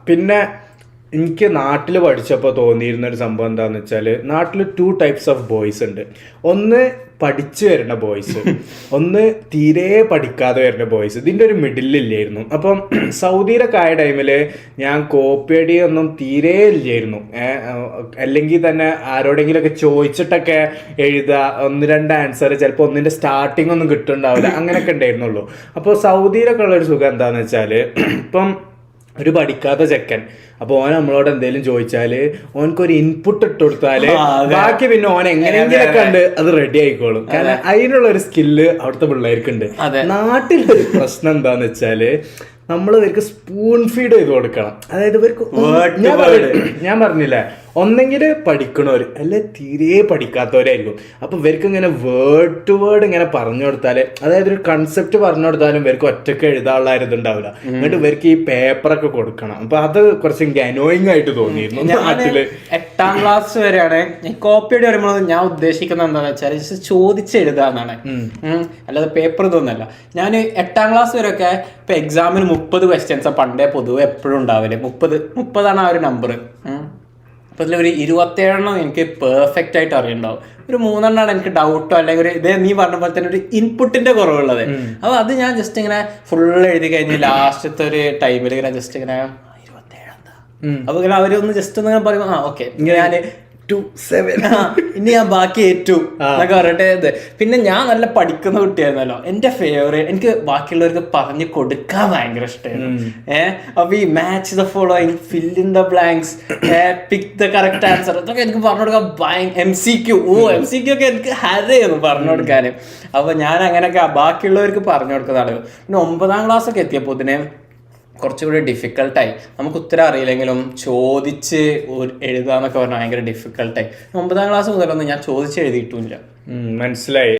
പിന്നെ എനിക്ക് നാട്ടിൽ പഠിച്ചപ്പോൾ തോന്നിയിരുന്ന ഒരു സംഭവം എന്താണെന്ന് വെച്ചാൽ, നാട്ടിൽ 2 types ഓഫ് ബോയ്സ് ഉണ്ട്. ഒന്ന് പഠിച്ചു വരുന്ന ബോയ്സ്, ഒന്ന് തീരെ പഠിക്കാതെ വരുന്ന ബോയ്സ്. ഇതിൻ്റെ ഒരു മിഡിലില്ലായിരുന്നു. അപ്പം സൗദിയിലൊക്കെ ആയ ടൈമിൽ ഞാൻ കോപ്പിയടി ഒന്നും തീരെ ഇല്ലായിരുന്നു. അല്ലെങ്കിൽ തന്നെ ആരോടെങ്കിലുമൊക്കെ ചോദിച്ചിട്ടൊക്കെ എഴുതുക, 1-2 ആൻസർ, ചിലപ്പോൾ ഒന്നിൻ്റെ സ്റ്റാർട്ടിങ് ഒന്നും കിട്ടുന്നുണ്ടാവില്ല, അങ്ങനെയൊക്കെ ഉണ്ടായിരുന്നുള്ളൂ. അപ്പോൾ സൗദിയിലൊക്കെ ഉള്ളൊരു സുഖം എന്താണെന്ന് വെച്ചാൽ, ഇപ്പം ഒരു പഠിക്കാത്ത ചെക്കൻ, അപ്പോൾ ഓൻ നമ്മളോട് എന്തെങ്കിലും ചോദിച്ചാല് ഓനക്കൊരു ഇൻപുട്ട് ഇട്ട് കൊടുത്താല് ബാക്കി പിന്നെ ഓൻ എങ്ങനെയെങ്കിലൊക്കെ ഉണ്ട് അത് റെഡി ആയിക്കോളും. കാരണം അതിനുള്ള ഒരു സ്കില്ല് അവിടുത്തെ പിള്ളേർക്കുണ്ട്. നാട്ടിലൊരു പ്രശ്നം എന്താന്ന് വെച്ചാല്, നമ്മൾ ഇവർക്ക് സ്പൂൺ ഫീഡ് ചെയ്ത് കൊടുക്കണം. അതായത് ഇവർക്ക് ഞാൻ പറഞ്ഞില്ലേ, ഒന്നെങ്കിൽ പഠിക്കണവർ അല്ലെ തീരെ പഠിക്കാത്തവരായിരിക്കും. അപ്പൊ ഇവർക്ക് ഇങ്ങനെ വേർഡ് ടു വേർഡ് ഇങ്ങനെ പറഞ്ഞു കൊടുത്താല്, അതായത് ഒരു കൺസെപ്റ്റ് പറഞ്ഞു കൊടുത്താലും ഇവർക്ക് ഒറ്റക്ക് എഴുതാനുള്ള ഇതുണ്ടാവില്ല. എന്നിട്ട് ഇവർക്ക് ഈ പേപ്പറൊക്കെ കൊടുക്കണം. അപ്പൊ അത് കുറച്ച് എനിക്ക് അനോയിങ് ആയിട്ട് തോന്നിയിരുന്നു. നാട്ടില് 8ാം ക്ലാസ് വരെയാണ് കോപ്പിയടി വരുമ്പോൾ ഞാൻ ഉദ്ദേശിക്കുന്നത് എന്താണെന്ന് വെച്ചാൽ ചോദിച്ചെഴുതാന്നാണ്, അല്ലാതെ പേപ്പർ ഇതൊന്നല്ല. ഞാൻ 8ാം ക്ലാസ് വരെയൊക്കെ ഇപ്പൊ എക്സാമിന് 30 ക്വസ്റ്റ്യൻസ് പണ്ടേ പൊതുവെ എപ്പോഴും ഉണ്ടാവില്ലേ, 30 ആ ഒരു നമ്പർ. അപ്പൊ ഇതിൽ ഒരു 27 എനിക്ക് പെർഫെക്റ്റ് ആയിട്ട് അറിയുണ്ടാവും. ഒരു 3 എനിക്ക് ഡൗട്ടോ അല്ലെങ്കിൽ ഒരു ഇതേ നീ പറഞ്ഞ പോലെ തന്നെ ഒരു ഇൻപുട്ടിന്റെ കുറവുള്ളത്. അപ്പൊ അത് ഞാൻ ജസ്റ്റ് ഇങ്ങനെ ഫുൾ എഴുതി കഴിഞ്ഞ് ലാസ്റ്റത്തെ ഒരു ടൈമിൽ ഇങ്ങനെ ജസ്റ്റ് ഇങ്ങനെ 27 എന്താ, അപ്പൊ ഇങ്ങനെ അവരൊന്ന് ജസ്റ്റ് ഒന്ന് പറയുമ്പോൾ ഓക്കെ ഞാൻ ഇനി ഞാൻ ബാക്കി ഏറ്റു എന്നൊക്കെ പറഞ്ഞിട്ട്. പിന്നെ ഞാൻ നല്ല പഠിക്കുന്ന കുട്ടിയായിരുന്നല്ലോ, എന്റെ ഫേവറേറ്റ്, എനിക്ക് ബാക്കിയുള്ളവർക്ക് പറഞ്ഞു കൊടുക്കാൻ ഭയങ്കര ഇഷ്ടമായിരുന്നു. അപ്പൊ ഈ match the following, fill in the blanks, pick the correct answer, ഇതൊക്കെ എനിക്ക് പറഞ്ഞു കൊടുക്കാൻ MCQ ഒക്കെ എനിക്ക് ഹരയായിരുന്നു പറഞ്ഞു കൊടുക്കാന്. അപ്പൊ ഞാൻ അങ്ങനെയൊക്കെ ബാക്കിയുള്ളവർക്ക് പറഞ്ഞു കൊടുക്കുന്നതാണ്. പിന്നെ 9ാം ക്ലാസ് ഒക്കെ എത്തിയപ്പോൾ ഇതിനെ കുറച്ചുകൂടി ഡിഫിക്കൽട്ടായി. നമുക്ക് ഉത്തരം അറിയില്ലെങ്കിലും ചോദിച്ച് എഴുതാന്നൊക്കെ പറഞ്ഞാൽ ഭയങ്കര ഡിഫിക്കൽട്ടായി. 9ാം ക്ലാസ് മുതലൊന്നും ഞാൻ ചോദിച്ച് എഴുതിയിട്ടില്ല. മനസ്സിലായി.